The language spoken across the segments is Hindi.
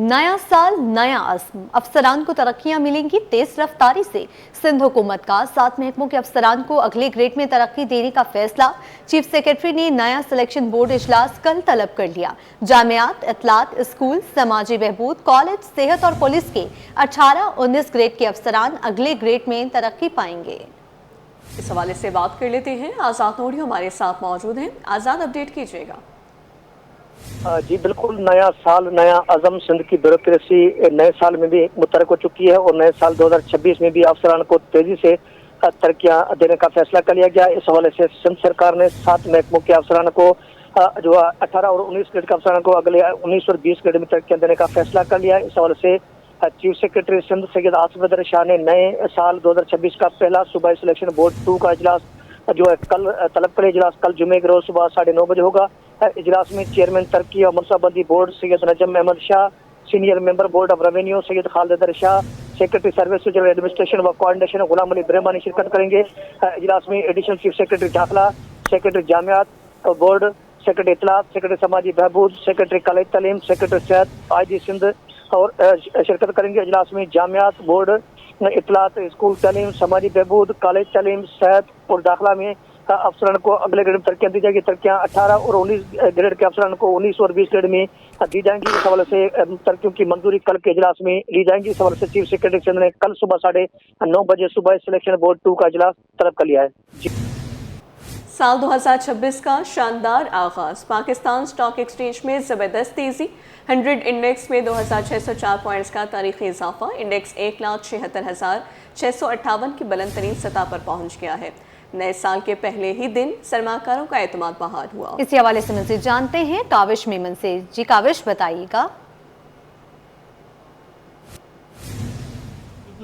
नया साल नया अज़्म, अफसरान को तरक्कियां मिलेंगी तेज रफ्तारी से। सिंध हुकूमत का 7 महकमों के अफसरान को अगले ग्रेड में तरक्की देने का फैसला। चीफ सेक्रेटरी ने नया सिलेक्शन बोर्ड इजलास कल तलब कर लिया। जामियात, इत्तलात, स्कूल, समाजी बहबूद, कॉलेज, सेहत और पुलिस के 18-19 ग्रेड के अफसरान अगले ग्रेड में तरक्की पाएंगे। इस हवाले से बात कर लेते हैं। आज़ाद नूरी हमारे साथ मौजूद हैं। आज़ाद, अपडेट कीजिएगा। जी बिल्कुल, नया साल नया अज़म। सिंध की ब्यूरोक्रेसी नए साल में भी मुतरक हो चुकी है और नए साल 2026 में भी अफसरान को तेजी से तरक्कियां देने का फैसला कर लिया गया। इस हवाले से सिंध सरकार ने 7 महकमों के अफसरान को जो 18 और 19 ग्रेड के अफसरान को अगले 19 और 20 ग्रेड में तरक्कियां देने का फैसला कर लिया। इस हवाले से चीफ सेक्रेटरी सिंध सैयद आसिफ हैदर शाह ने नए साल 2026 का पहला सूबाई सिलेक्शन बोर्ड 2 का इजलास जो है कल तलब करे। इजलास कल जुमे के रोज सुबह 9:30 बजे होगा। इजलास में चेयरमैन तरक्की और मनसूबाबंदी board Syed Najam Ahmed Shah, senior member board of revenue Syed Khalid Haider Shah, secretary service general administration व कोऑर्डिनेशन गुलाम अली ब्रह्मानी शिरकत करेंगे। इजलास में एडिशनल चीफ सेक्रेटरी दाखिला, सेक्रेटरी जामियात बोर्ड, सेक्रेटरी इत्तलात, सेक्रेटरी समाजी बहबूद, सेक्रेटरी कॉलेज तालीम, सेक्रेटरी सेहत आईजी सिंध और शिरकत करेंगे। इजलास में जामियात बोर्ड, इत्तलात, स्कूल तालीम, समाजी बहबूद, कॉलेज तालीम, सेहत और दाखिला में अफसरान को अगले ग्रेड में तरक्कियां दी जाएगी। तरक्कियां 18 और 19 ग्रेड के अफसरान को 19 और 20 ग्रेड में दी जाएंगी। इस हवाले से तरक्कियों की मंजूरी कल के इजलास में ली जाएगी। इस हवाले से चीफ सेक्रेटरी सिंध ने कल सुबह 9:30 बजे सुबह सिलेक्शन बोर्ड 2 का इजलास तलब कर लिया है। साल 2026 का शानदार आगाज। पाकिस्तान स्टॉक एक्सचेंज में जबरदस्त तेजी। 100 इंडेक्स में 2604 पॉइंट्स का तारीखी इजाफा। इंडेक्स 1,76,658 की बुलंद तरीन सतह पर पहुंच गया है। नए साल के पहले ही दिन सरमाकारों का एतमाद बहाल हुआ। इसी हवाले से मज़ीद जानते हैं काविश मेमन से। जी काविश, बताइएगा।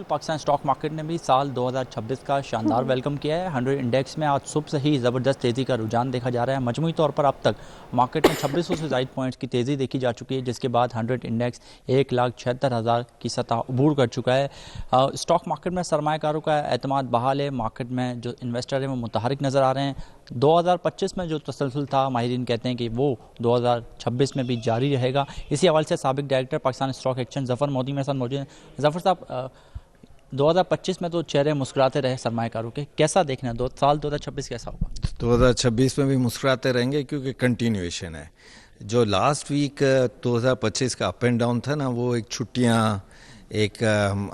पाकिस्तान स्टॉक मार्केट ने भी साल 2026 का शानदार वेलकम किया है। 100 इंडेक्स में आज सुबह से ही ज़बरदस्त तेज़ी का रुझान देखा जा रहा है। मजमूई तौर पर अब तक मार्केट में 2600 से ज़ायद पॉइंट्स की तेज़ी देखी जा चुकी है, जिसके बाद 100 इंडेक्स 1,76,000 की सतह अबूर कर चुका है। स्टॉक मार्केट में सरमायाकारों का एतमाद बहाल है। मार्केट में जो इन्वेस्टर हैं वो मुतहरिक नज़र आ रहे हैं। 2025 में जो तसलसल था, माहिरीन कहते हैं कि वो 2026 में भी जारी रहेगा। इसी हवाले से साबिक director Pakistan stock exchange Zafar Modi मेरे साथ मौजूद हैं। ज़फ़र साहब, 2025 में तो चेहरे मुस्कुराते रहे सरमायाकारों के, कैसा देखना है साल 2026 कैसा होगा? 2026 में भी मुस्कुराते रहेंगे क्योंकि कंटिन्यूएशन है। जो लास्ट वीक 2025 का अप एंड डाउन था ना, वो एक छुट्टियां, एक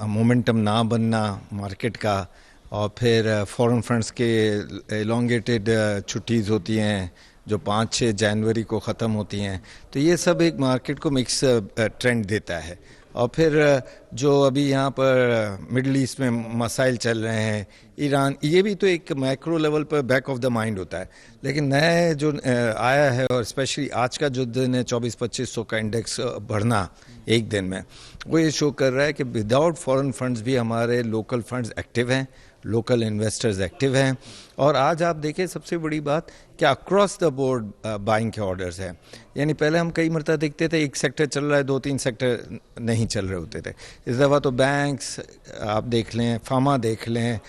मोमेंटम ना बनना मार्केट का, और फिर फॉरेन फंड्स के एलोंगेटेड छुट्टीज़ होती हैं जो 5-6 जनवरी को ख़त्म होती हैं, तो ये सब एक मार्केट को मिक्स ट्रेंड देता है। और फिर जो अभी यहाँ पर मिडल ईस्ट में मसाइल चल रहे हैं, ईरान, ये भी तो एक मैक्रो लेवल पर बैक ऑफ द माइंड होता है। लेकिन नए जो आया है, और स्पेशली आज का जो दिन है 24-2500 का इंडेक्स बढ़ना एक दिन में, वो ये शो कर रहा है कि विदाउट फॉरेन फंड्स भी हमारे लोकल फंड्स एक्टिव हैं, लोकल इन्वेस्टर्स एक्टिव हैं। और आज आप देखें, सबसे बड़ी बात कि अक्रॉस द बोर्ड बाइंग के ऑर्डर्स हैं। यानी पहले हम कई मरतबा देखते थे एक सेक्टर चल रहा है, 2-3 सेक्टर नहीं चल रहे होते थे। इस दफ़ा तो बैंक्स आप देख लें, फार्मा देख लें,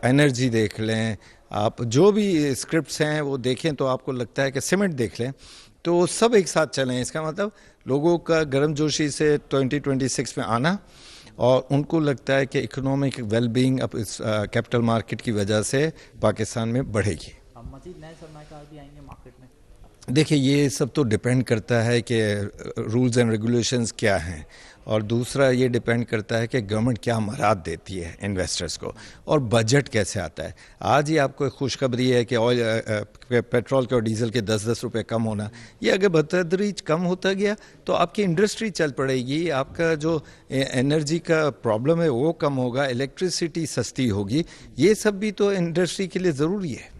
एनर्जी देख लें, आप जो भी स्क्रिप्ट्स हैं वो देखें तो आपको लगता है कि सीमेंट देख लें, तो सब एक साथ चलें। इसका मतलब लोगों का गर्मजोशी से 2026 में आना, और उनको लगता है कि इकोनॉमिक वेलबींग अब इस कैपिटल मार्केट की वजह से पाकिस्तान में बढ़ेगी। मज़ीद नए सरमायाकार भी आएंगे मार्केट में? देखिए, ये सब तो डिपेंड करता है कि रूल्स एंड रेगुलेशंस क्या हैं, और दूसरा ये डिपेंड करता है कि गवर्नमेंट क्या मराद देती है इन्वेस्टर्स को, और बजट कैसे आता है। आज ही आपको एक खुशखबरी है कि ऑयल, पेट्रोल के और डीजल के 10-10 रुपये कम होना, ये अगर बतदरीज कम होता गया तो आपकी इंडस्ट्री चल पड़ेगी, आपका जो एनर्जी का प्रॉब्लम है वो कम होगा, इलेक्ट्रिसिटी सस्ती होगी। ये सब भी तो इंडस्ट्री के लिए ज़रूरी है।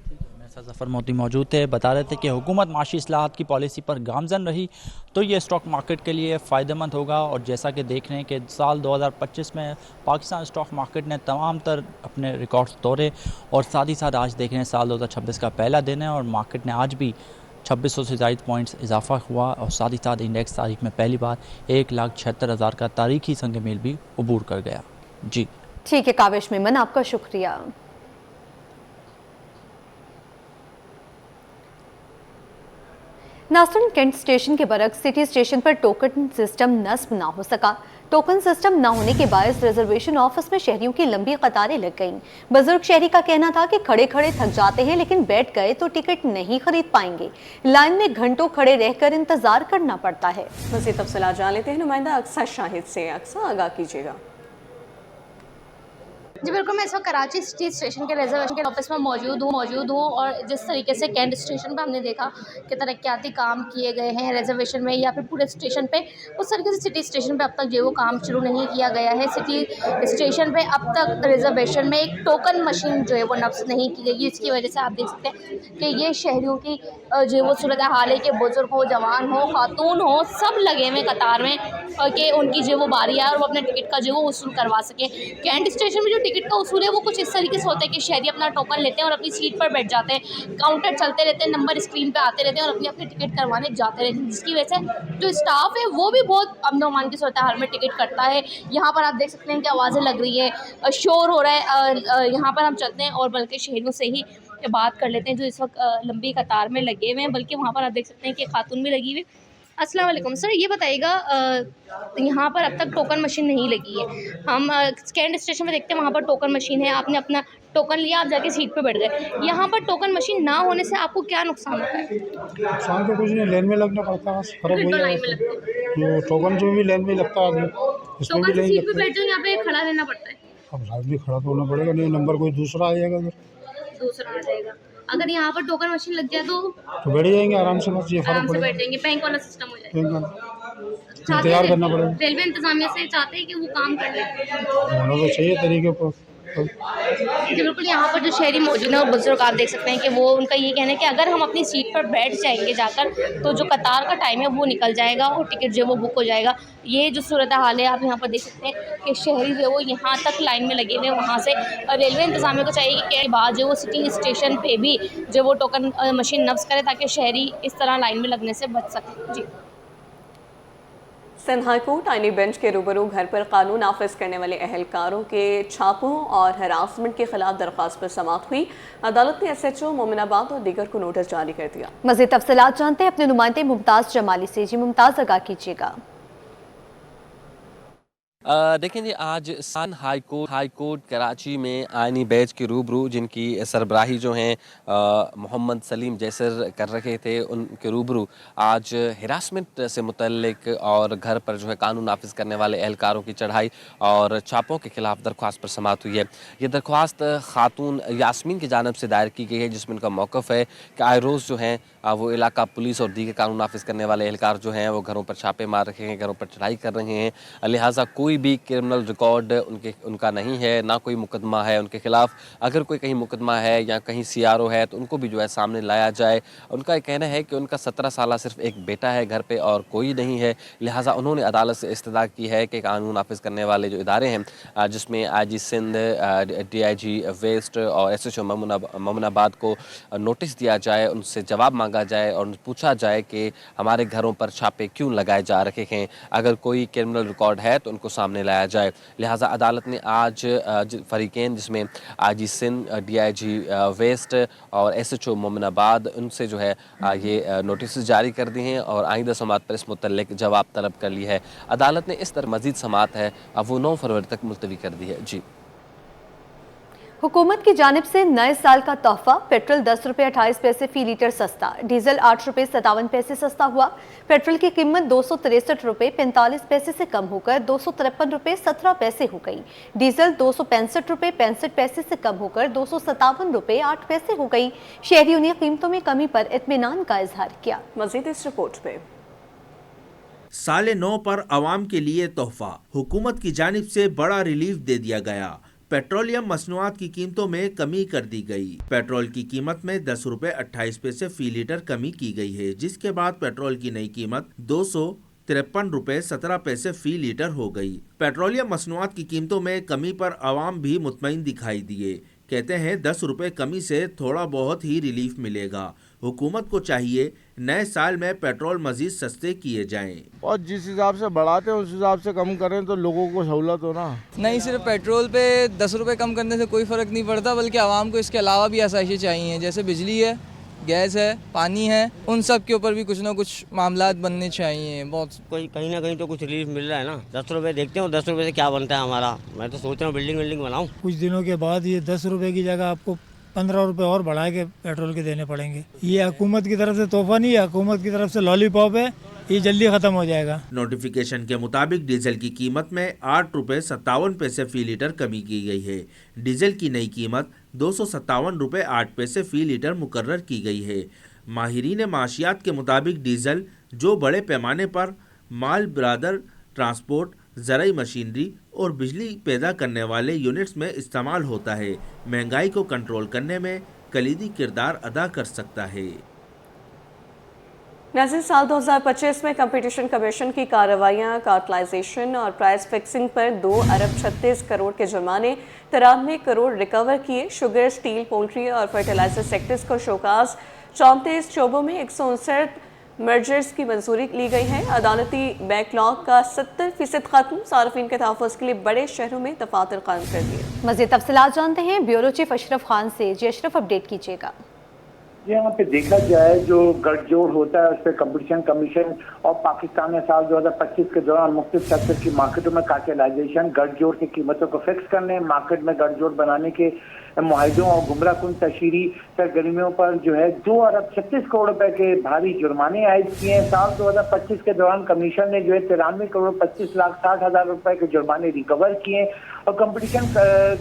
ज़फ़र मोदी मौजूद थे, बता रहे थे कि हुकूमत माशी इस्लाहात की पॉलिसी पर गामजन रही तो ये स्टॉक मार्केट के लिए फ़ायदेमंद होगा। और जैसा कि देख रहे हैं कि साल 2025 में पाकिस्तान स्टॉक मार्केट ने तमाम तर अपने रिकॉर्ड्स तोड़े, और साथ ही साथ आज देख रहे हैं साल 2026 का पहला दिन है और मार्केट ने आज भी 2600 से ज़ायद पॉइंट्स इजाफा हुआ, और साथ ही साथ इंडेक्स तारीख में पहली बार 1,76,000 का तारीखी संग मील भी अबूर कर गया। जी ठीक है काविश मेमन, आपका शुक्रिया। नासुन कैंट स्टेशन के बरक्स सिटी स्टेशन पर टोकन सिस्टम नस्ब ना हो सका। टोकन सिस्टम न होने के बायस रिजर्वेशन ऑफिस में शहरियों की लंबी कतारें लग गईं। बुजुर्ग शहरी का कहना था कि खड़े खड़े थक जाते हैं, लेकिन बैठ गए तो टिकट नहीं खरीद पाएंगे। लाइन में घंटों खड़े रहकर इंतजार करना पड़ता है। मज़ीद तफसीलात जान लेते हैं नुमाइंदा अक्सा शाहिद से। अक्सा, आगाह कीजिएगा। जी बिल्कुल, मैं इस वक्त कराची सिटी स्टेशन के रिजर्वेशन के ऑफिस में मौजूद हूँ और जिस तरीके से कैंट स्टेशन पे हमने देखा कि तरक्याती काम किए गए हैं रिजर्वेशन में या फिर पूरे स्टेशन पे, उस तरीके से सिटी स्टेशन पे अब तक जो वो काम शुरू नहीं किया गया है। सिटी स्टेशन पे अब तक रिजर्वेशन में एक टोकन मशीन जो है वो नफ्स नहीं की गई, इसकी वजह से आप देख सकते हैं कि ये शहरियों की जो वो सूरत हाल है कि बुजुर्ग हो, जवान हो, खातून हो, सब लगे हुए कतार में कि उनकी जो वो बारी आए और वो अपने टिकट का जो वो वसूल करवा सकें। कैंट स्टेशन में जो टिकट का उसूल है वो कुछ इस तरीके से होता है कि शहरी अपना टोकन लेते हैं और अपनी सीट पर बैठ जाते हैं। काउंटर चलते रहते हैं, नंबर स्क्रीन पे आते रहते हैं और अपनी टिकट करवाने जाते रहते हैं, जिसकी वजह से जो स्टाफ है वो भी बहुत अमन की सूरत हाल में टिकट करता है। यहाँ पर आप देख सकते हैं कि आवाज़ें लग रही है, शोर हो रहा है। यहाँ पर हम चलते हैं और बल्कि शहरियों से ही बात कर लेते हैं जो इस वक्त लंबी कतार में लगे हुए हैं। बल्कि वहाँ पर आप देख सकते हैं कि खातून भी लगी हुई है। अस्सलाम वालेकुम सर, ये बताइएगा यहाँ पर अब तक टोकन मशीन नहीं लगी है। हम कैंट स्टेशन में देखते हैं वहाँ पर टोकन मशीन है, आपने अपना टोकन लिया, आप जाके सीट पे बैठ गए। यहाँ पर टोकन मशीन ना होने से आपको क्या नुकसान होता है? नुकसान तो कुछ नहीं, लेन में लगना पड़ता है, बस फर्क वही है। जो टोकन जो भी लेन में लगता है आदमी, इसमें भी लेन सीट पे बैठ जाओ, यहाँ पे खड़ा रहना पड़ता है। अब रात भी खड़ा तो होना पड़ेगा, नहीं नंबर कोई दूसरा आ जाएगा दूसरा आ जाएगा। अगर यहाँ पर टोकन मशीन लग जाए तो बैठ जाएंगे आराम से, बस ये आराम फर्क से पड़ेगा। बैठ जाएंगे, बैंक वाला सिस्टम हो जाएगा। इंतजार करना पड़ेगा। रेलवे इंतजामिया से चाहते हैं कि वो काम कर लें, होना तो चाहिए तरीके पर। जी बिल्कुल, यहाँ पर जो शहरी मौजूद हैं और बुजुर्ग आप देख सकते हैं कि वो उनका ये कहना है कि अगर हम अपनी सीट पर बैठ जाएंगे जाकर तो जो कतार का टाइम है वो निकल जाएगा और टिकट जो है वो बुक हो जाएगा। ये जो सूरत हाल है आप यहाँ पर देख सकते हैं कि शहरी जो है वो यहाँ तक लाइन में लगे हुए हैं। वहाँ से रेलवे इंतजामिया को चाहिए कि के बाद जो वो सिटी स्टेशन पर भी जो वो टोकन मशीन नफ्स करे ताकि शहरी इस तरह लाइन में लगने से बच सकें। जी। सिंध हाई कोर्ट आईनी बेंच के रूबरू घर पर कानून नाफिज करने वाले अहलकारों के छापों और हरासमेंट के खिलाफ दरख्वास्त पर समाअत हुई। अदालत ने SHO मोमिनाबाद और दीगर को नोटिस जारी कर दिया। मज़ीद तफसीलात जानते हैं अपने नुमाइंदे मुमताज़ जमाली से। जी मुमताज़, आगाह कीजिएगा। देखें जी, आज सन हाई कोर्ट कराची में आईनी बेंच के रूबरू जिनकी सरबराही जो हैं मोहम्मद सलीम जैसर कर रहे थे, उनके रूबरू आज हिरासमेंट से मुतल्लिक और घर पर जो है कानून नाफिज करने वाले एहलकारों की चढ़ाई और छापों के खिलाफ दरख्वास्त पर समाअत हुई है। ये दरख्वास्त खातून यास्मीन की जानिब से दायर की गई है, जिसमें उनका मौक़िफ़ है कि आए रोज़ जो हैं वो इलाका पुलिस और दीगर कानून नाफिज करने वाले एहलकार जो हैं वो घरों पर छापे मार रहे हैं, घरों पर चढ़ाई कर रहे हैं। लिहाजा कोई भी क्रिमिनल रिकॉर्ड उनका नहीं है, ना कोई मुकदमा है उनके खिलाफ। अगर कोई कहीं मुकदमा है या कहीं CRO है तो उनको भी जो है सामने लाया जाए। उनका कहना है कि उनका 17 साल सिर्फ एक बेटा है घर पे और कोई नहीं है। लिहाजा उन्होंने अदालत से इस्तदा की है कि कानून नाफिज करने वाले जो इदारे हैं जिसमें IG सिंध, DIG वेस्ट और SHO मोमिनाबाद को नोटिस दिया जाए, उनसे जवाब मांगा जाए और पूछा जाए कि हमारे घरों पर छापे क्यों लगाए जा रहे हैं। अगर कोई क्रिमिनल रिकॉर्ड है तो उनको सामने लाया जाए। लिहाजा अदालत ने आज फरीकेन जिसमें IG सिंध, DIG वेस्ट और SHO मोमिनाबाद उनसे जो है ये नोटिस जारी कर दी हैं और आइंदा समाअत पर इस मुतल्लिक जवाब तलब कर ली है। अदालत ने इस तरह मजीद समाअत है अब वो 9 फरवरी तक मुलतवी कर दी है। जी। हुकूमत की जानिब से नए साल का तोहफा, पेट्रोल 10 रुपये 28 पैसे फी लीटर सस्ता, डीजल 8 रुपये 57 पैसे सस्ता हुआ। पेट्रोल की कीमत 263 रुपये 45 पैसे से कम होकर 253 रुपये 17 पैसे हो गई। डीजल 265 रुपये 65 पैसे से कम होकर 257 रुपये 8 पैसे हो गई। शहरियों ने कीमतों में कमी पर इत्मीनान का इजहार किया। मजीद इस रिपोर्ट पे। साले 9 पर आवाम के लिए तोहफा, हुकूमत की जानिब से बड़ा रिलीफ दे दिया गया। पेट्रोलियम मसनूआत की कीमतों में कमी कर दी गई। पेट्रोल की कीमत में 10 रुपये 28 पैसे फी लीटर कमी की गई है, जिसके बाद पेट्रोल की नई कीमत 253 रुपये 17 पैसे फी लीटर हो गई। पेट्रोलियम मसनूआत की कीमतों में कमी पर आवाम भी मुतमईन दिखाई दिए। कहते हैं 10 रुपये कमी से थोड़ा बहुत ही रिलीफ मिलेगा। हुकूमत को चाहिए नए साल में पेट्रोल मजीद सस्ते किए जाएं। और जिस हिसाब से बढ़ाते हैं उस हिसाब से कम करें तो लोगों को सहूलत हो ना। नहीं, सिर्फ पेट्रोल पे 10 रुपये कम करने से कोई फ़र्क नहीं पड़ता, बल्कि आवाम को इसके अलावा भी आसाइशें चाहिए। जैसे बिजली है, गैस है, पानी है, उन सब के ऊपर भी कुछ ना कुछ मामलात बनने चाहिए। बहुत कोई कहीं ना कहीं तो कुछ रिलीफ मिल रहा है ना। 10 रुपए देखते हो, 10 रुपए से क्या बनता है हमारा। मैं तो सोच रहा हूँ बिल्डिंग बनाऊँ। कुछ दिनों के बाद ये 10 रुपए की जगह आपको 15 रुपए और बढ़ा के पेट्रोल के देने पड़ेंगे। ये हुकूमत की तरफ से तोहफा नहीं है, हुकूमत की तरफ से लॉलीपॉप है, ये जल्दी खत्म हो जाएगा। नोटिफिकेशन के मुताबिक डीजल की कीमत में 8 रुपये 57 पैसे फी लीटर कमी की गई है। डीजल की नई कीमत 257 रुपये 8 पैसे फी लीटर मुकर्रर की गई है। माहिरीन माशियात के मुताबिक डीजल जो बड़े पैमाने पर माल बरादर ट्रांसपोर्ट, ज़राई मशीनरी और बिजली पैदा करने वाले यूनिट्स में इस्तेमाल होता है, महंगाई को कंट्रोल करने में कलीदी किरदार अदा कर सकता है। नाज़रीन, साल 2025 में कंपटीशन कमीशन की कार्रवाइयाँ कार्टलाइजेशन और प्राइस फिक्सिंग पर 2 अरब 36 करोड़ के जुर्माने, 93 करोड़ रिकवर किए। शुगर, स्टील, पोल्ट्री और फर्टिलाइजर सेक्टर्स को शोकाज, 34 शोबों में 159 मर्जर्स की मंजूरी ली गई है। अदालती बैकलॉग का 70% खत्म। सार्फिन के तहफ़्फ़ुज़ के लिए बड़े शहरों में दफातर कायम कर दिए। मज़ीद तफसीलात जानते हैं ब्यूरो चीफ अशरफ खान से। जी अशरफ, अपडेट कीजिएगा। यहाँ पे देखा जाए जो गठजोड़ होता है उस पर कंपटीशन कमीशन और पाकिस्तान में साल 2025 के दौरान मुख्तलिफ सेक्टर की मार्केटों में कार्टेलाइजेशन, गठजोड़ की कीमतों को फिक्स करने, मार्केट में गठजोड़ बनाने के मुआहिदों और गुमराहकुन तशहीरी सरगर्मियों पर जो है 2 अरब 36 करोड़ रुपए के भारी जुर्माने आयद किए हैं। साल 2025 के दौरान कमीशन ने जो है 93 करोड़ 25 लाख 60 हजार रुपए के जुर्माने रिकवर किए और कंपटीशन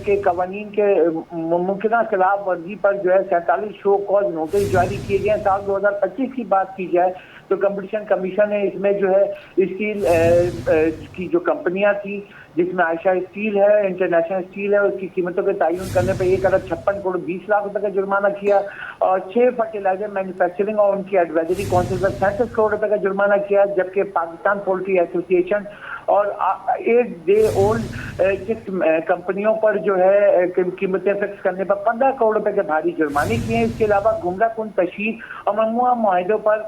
के कवानीन के मुमकिन खिलाफ वर्जी पर जो है 47 शो कॉज नोटिस जारी किए गए। साल 2025 की बात की जाए तो कंपटीशन कमीशन ने इसमें जो है स्टील की जो कंपनियां थी, जिसमें आयशा स्टील है, इंटरनेशनल स्टील है, उसकी कीमतों के तयन करने पर 1 अरब 56 करोड़ 20 लाख रुपए का जुर्माना किया और 6 फर्टिलाइजर मैन्युफैक्चरिंग और उनकी एडवाइजरी काउंसिल पर 37 करोड़ रुपए का जुर्माना किया। जबकि पाकिस्तान पोल्ट्री एसोसिएशन और 8 डे ओल्ड कंपनियों पर जो है कीमतें फिक्स करने पर 15 करोड़ रुपए के भारी जुर्माने किए हैं। इसके अलावा गुमराहकुन तशहीर और ममनुआ मुआहिदों पर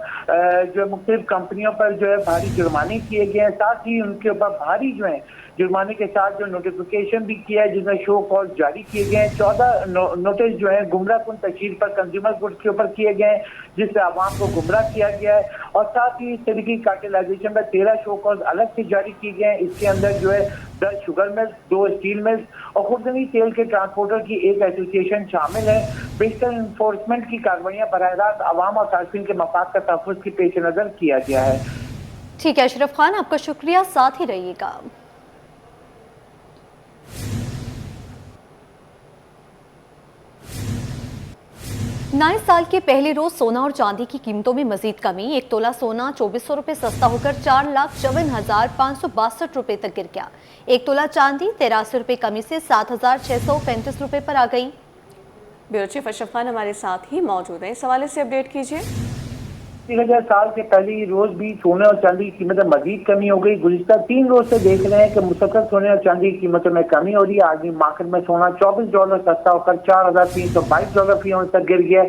जो मुख्तलिफ कंपनियों पर जो है भारी जुर्माने किए गए हैं। साथ ही उनके ऊपर भारी जो है जुर्माने के साथ जो नोटिफिकेशन भी किया है जिसमें शो कॉज जारी किए गए हैं। 14 नोटिस जो है गुमराहकुन तशहीर पर कंज्यूमर गुड्स के ऊपर किए गए हैं जिससे आवाम को गुमराह किया गया है और साथ ही इस तरीके की कार्टेलाइजेशन में 13 शो कॉज अलग से जारी किए गए हैं। इसके अंदर जो है 10 शुगर मिल्स, 2 स्टील मिल्स और खुर्दनी तेल के ट्रांसपोर्टर की एक एसोसिएशन शामिल है। बेहतर इन्फोर्समेंट की कार्रवाइयाँ बराह रास्त आवाम और सार्फिन के मफाद का तहफ़्फ़ुज़ के पेश नज़र किया गया है। ठीक है अशरफ खान, आपका शुक्रिया, साथ ही रहिएगा। नए साल के पहले रोज सोना और चांदी की कीमतों में मजीद कमी। 1 तोला सोना 2400 रुपए सस्ता होकर 4,54,562 रुपए तक गिर गया। 1 तोला चांदी 83 रुपए कमी से 7,635 रुपए पर आ गई। ब्यूरो चीफ अशरफ खान हमारे साथ ही मौजूद है, इस हवाले से अपडेट कीजिए। 2000 साल के पहले रोज भी सोने और चांदी की कीमत में मजीद कमी हो गई। गुज़िश्ता 3 रोज से देख रहे हैं कि मुसलसल सोने और चांदी की कीमतों में कमी हो रही है। आज भी मार्केट में सोना $24 सस्ता होकर $4,322 फी औंस तक गिर गया।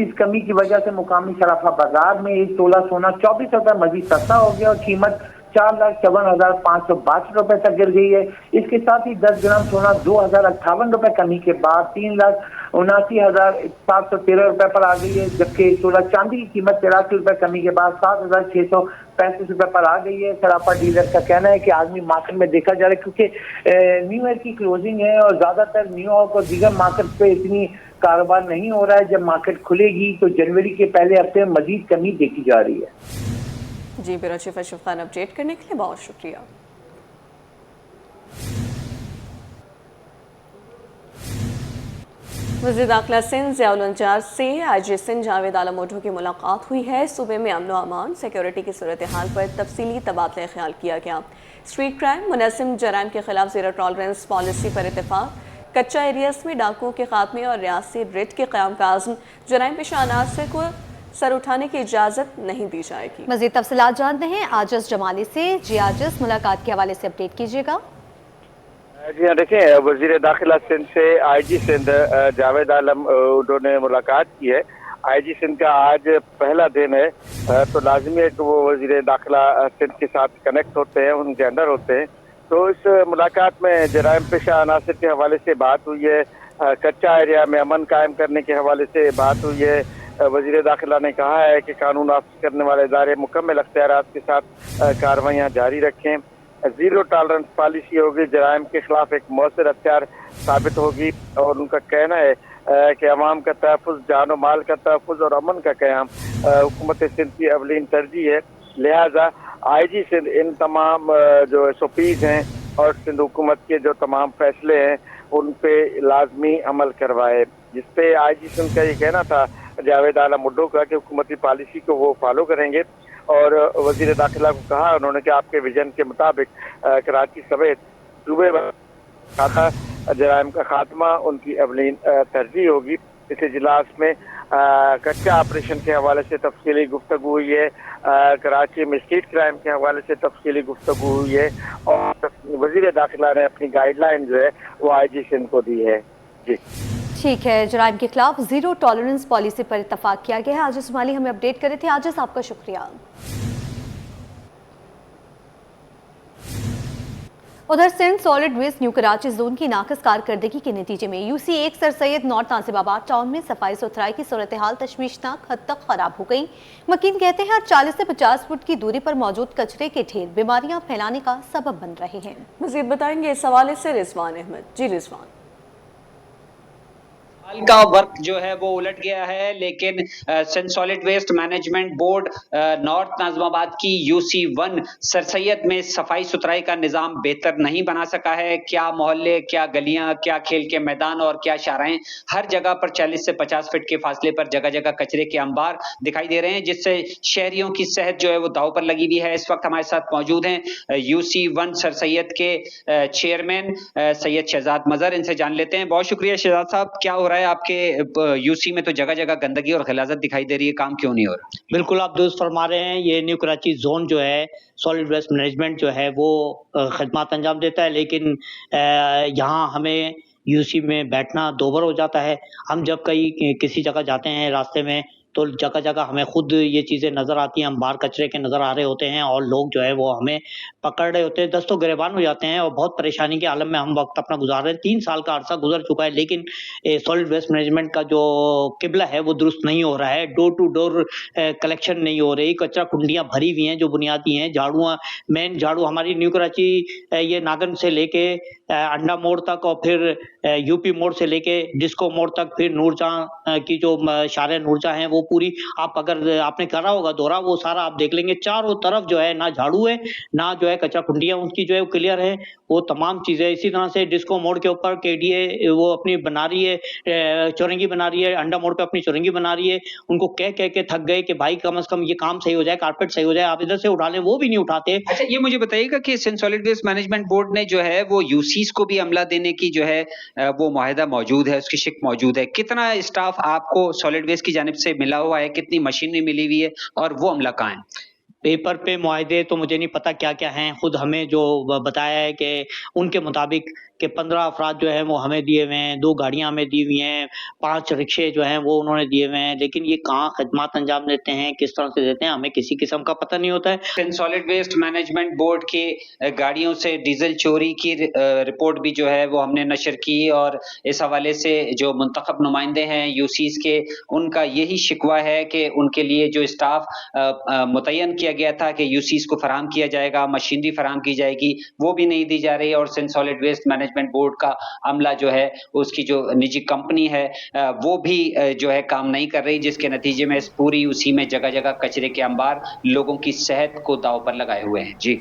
इस कमी की वजह से मुकामी शराफा बाजार में 1 तोला सोना 24 रुपए मजीद सस्ता हो गया और कीमत 4,54,562 रुपए तक गिर गई है। इसके साथ ही 10 ग्राम सोना 2,058 रुपए कमी के बाद 3,79,713 रुपए पर आ गई है। जबकि 1 तोला चांदी की कीमत 83 रुपए कमी के बाद 7,635 रुपए पर आ गई है। सराफा डीलर का कहना है कि आदमी मार्केट में देखा जा रहा है क्योंकि न्यू ईयर की क्लोजिंग है और ज्यादातर न्यूयॉर्क और दीगर मार्केट पे इतनी कारोबार नहीं हो रहा है। जब मार्केट खुलेगी तो जनवरी के पहले हफ्ते में मजीद कमी देखी जा रही है। जी, bureau chief Ashraf Khan update करने के लिए बहुत शुक्रिया। वज़ीर दाखिला सिंध ज़ियाउल अंजार से IG सिंध जावेद आलम ओढो की मुलाकात हुई है। सूबे में अमन व अमान, सिक्योरिटी की सूरत हाल पर तफसीली तबादला ख्याल किया गया। स्ट्रीट क्राइम, मुनज़्ज़म जराइम के खिलाफ ज़ीरो टॉलरेंस पॉलिसी पर इत्तेफाक, कच्चा एरियाज में डाकुओं के खात्मे और रियासती रिट के क़याम का आज़म, जराइम पेशा अनासर को सर उठाने की इजाज़त नहीं दी जाएगी। मज़ीद तफसीलात जानते हैं आजिज़ जमाली से। जी आजिज़, मुलाकात के हवाले से अपडेट कीजिएगा। जी हाँ, देखिए वज़ीर दाखिला सिंध से IG सिंध जावेद आलम ओढो ने मुलाकात की है। IG सिंध का आज पहला दिन है तो लाजमी है कि वो वज़ीर दाखिला सिंध के साथ कनेक्ट होते हैं, उनके अंडर होते हैं। तो इस मुलाकात में जराइम पेशा अनासर के हवाले से बात हुई है, कच्चा एरिया में अमन कायम करने के हवाले से बात हुई है, वजीर दाखिला ने कहा है कि कानून नाफिज करने वाले इदारे मुकम्मल अख्तियारात के साथ कार्रवाइयाँ जारी रखें। जीरो टॉलरेंस पॉलिसी होगी, जराइम के खिलाफ एक मौसर हथियार साबित होगी और उनका कहना है कि अवाम का तहफ़्फ़ुज़, जान और माल का तहफ़्फ़ुज़ और अमन का क़याम हुकूमत सिंध की अवलीन तरजीह है। लिहाजा IG सिंध इन तमाम जो SOPs हैं और सिंध हुकूमत के जो तमाम फैसले हैं उन पे लाजमी अमल करवाए, जिस पे IG सिंध का ये कहना था जावेद आलम उड्डो का कि हुकूमती पॉलिसी को वो फॉलो करेंगे। और वजीर दाखिला को कहा उन्होंने कि आपके विजन के मुताबिक कराची समेत सूबे में जराइम का खात्मा उनकी अवलीन तरजीह होगी। इस इजलास में कच्चा ऑपरेशन के हवाले से तफसीली गुफ्तगू हुई है, कराची में स्ट्रीट क्राइम के हवाले से तफसीली गुफ्तगू हुई है और वजीर दाखिला ने अपनी गाइडलाइन जो है वो IG सिंध को दी है। जी ठीक है, जराइम के खिलाफ जीरो टॉलरेंस पॉलिसी पर इत्तफाक किया गया है। आजिज माली हमें अपडेट करे थे। आजिज, आपका शुक्रिया। उधर Sindh solid waste new Karachi zone की नाकस कारकर्दगी के नतीजे में UC1 sir Syed north Nazimabad town में सफाई सुथराई की सूरत हाल तशवीशनाक हद तक खराब हो गई। मकीन कहते हैं 40 से 50 फुट की दूरी पर मौजूद कचरे के ढेर बीमारियां फैलाने का सबब बन रहे हैं। मजीद बताएंगे इस हवाले से रिजवान अहमद। जी रिजवान, हाल का वर्क जो है वो उलट गया है, लेकिन Sindh solid waste management board north Nazimabad की UC1 सर सैयद में सफाई सुथराई का निज़ाम बेहतर नहीं बना सका है। क्या मोहल्ले, क्या गलियां, क्या खेल के मैदान और क्या शाराएं, हर जगह पर 40 से 50 फीट के फासले पर जगह जगह कचरे के अंबार दिखाई दे रहे हैं, जिससे शहरियों की सेहत जो है वो दांव पर लगी हुई है। इस वक्त हमारे साथ मौजूद हैं UC1 सर सैयद के चेयरमैन सैयद शहजाद मजहर। इनसे जान लेते हैं। बहुत शुक्रिया शहजाद साहब, क्या हो रहा है आपके UC में? तो जगह जगह गंदगी और गिलाजत दिखाई दे रही है, काम क्यों नहीं हो रहा? बिल्कुल आप दुरुस्त फरमा रहे हैं। ये न्यू कराची जोन जो है सॉलिड वेस्ट मैनेजमेंट जो है वो खदमात अंजाम देता है, लेकिन यहाँ हमें UC में बैठना दोबर हो जाता है। हम जब कहीं किसी जगह जाते हैं रास्ते में तो जगह जगह हमें खुद ये चीज़ें नज़र आती हैं, हम बाहर कचरे के नज़र आ रहे होते हैं और लोग जो है वो हमें पकड़ रहे होते हैं, दस्तों गिरबान हो जाते हैं और बहुत परेशानी के आलम में हम वक्त अपना गुजार रहे हैं। 3 साल का अरसा गुजर चुका है, लेकिन सॉलिड वेस्ट मैनेजमेंट का जो किबला है वो दुरुस्त नहीं हो रहा है। डोर टू डोर कलेक्शन नहीं हो रही, कचरा कुंडियाँ भरी हुई हैं जो बुनियादी हैं। झाड़ुआँ, मेन झाड़ू हमारी न्यू कराची ये नागन से लेके अंडा मोड़ तक और फिर UP मोड़ से लेके डिस्को मोड़ तक, फिर नूरजहां की जो शारे नूरजहां हैं वो पूरी, आप अगर आपने करा होगा दौरा वो सारा आप देख लेंगे, चारों तरफ जो है ना झाड़ू है ना जो है कचरा कुंडियां उनकी जो है क्लियर है, वो तमाम चीजें। इसी तरह से डिस्को मोड़ के ऊपर KDA वो अपनी बना रही है, चौरंगी बना रही है, अंडा मोड़ पे अपनी चौरंगी बना रही है। उनको कह के थक गए कि भाई कम से कम ये काम सही हो जाए, कारपेट सही हो जाए, आप इधर से उठा लें, वो भी नहीं उठाते। अच्छा, ये मुझे बताइएगा कि Sindh solid waste management board ने जो है वो UCs को भी अमला देने की जो है वो मुआहदा मौजूद है, उसकी शिक मौजूद है। कितना स्टाफ आपको सॉलिड वेस्ट की जानिब से मिला हुआ है, कितनी मशीनरी मिली हुई है और वो अमला कहाँ है? पेपर पे मुआहदे तो मुझे नहीं पता क्या क्या हैं, खुद हमें जो बताया है कि उनके मुताबिक कि 15 अफराद जो हैं वो हमें दिए हुए हैं, 2 गाड़ियां हमें दी हुई हैं, 5 रिक्शे जो हैं वो उन्होंने दिए हुए हैं, लेकिन ये कहाँ खदमात अंजाम देते हैं, किस तरह से देते हैं, हमें किसी किस्म का पता नहीं होता है। Sindh solid waste management board की गाड़ियों से डीजल चोरी की रिपोर्ट भी जो है वो हमने नशर की और इस हवाले से जो मुंतखब नुमाइंदे हैं UCs के, उनका यही शिकवा है कि उनके लिए जो स्टाफ मुतय्यन किया गया था कि UCs को फराहम किया जाएगा, मशीनरी फराहम की जाएगी, वो भी नहीं दी जा रही और Sindh solid waste management board का अमला जो है उसकी जो निजी कंपनी है वो भी जो है काम नहीं कर रही, जिसके नतीजे में इस पूरी UC में जगह जगह कचरे के अंबार लोगों की सेहत को दांव पर लगाए हुए हैं। जी